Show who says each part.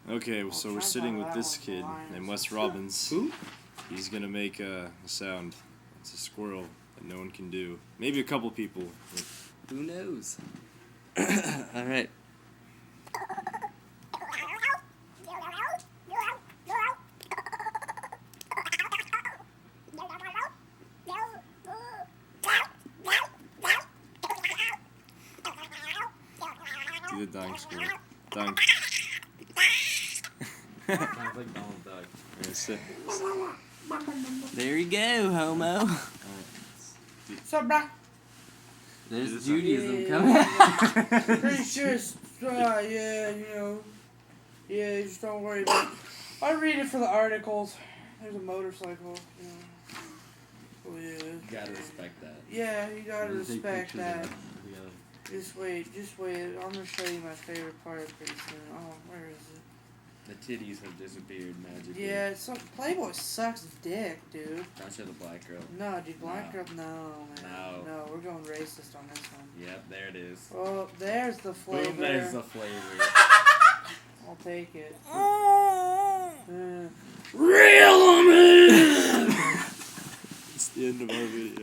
Speaker 1: Okay, so we're sitting with this kid named Wes Robbins.
Speaker 2: Who?
Speaker 1: He's gonna make a sound. It's a squirrel that no one can do. Maybe a couple people.
Speaker 2: Who knows? Alright.
Speaker 1: Do the dying squirrel. Dying.
Speaker 2: Sounds like Donald Duck.
Speaker 1: Yeah, sit.
Speaker 2: There you go, homo.
Speaker 3: What's up, bro?
Speaker 2: There's Judaism coming.
Speaker 3: Pretty sure it's, yeah, you know. Yeah, just don't worry about it. I read it for the articles. There's a motorcycle, you know. Oh, yeah.
Speaker 2: You gotta respect that.
Speaker 3: Yeah, you gotta respect that.
Speaker 2: Yeah.
Speaker 3: Just wait. I'm gonna show you my favorite part pretty soon. Oh, where is it?
Speaker 2: The titties have disappeared magically.
Speaker 3: Yeah, Playboy sucks dick, dude.
Speaker 2: Don't show the black girl.
Speaker 3: No, dude, black
Speaker 2: No.
Speaker 3: girl, no, man.
Speaker 2: No.
Speaker 3: No, we're going racist on this one.
Speaker 2: Yep, there it is.
Speaker 3: Oh, there's the flavor.
Speaker 2: Boom, there's the flavor.
Speaker 3: I'll take it.
Speaker 1: Reel 'em in! It's the end of our video.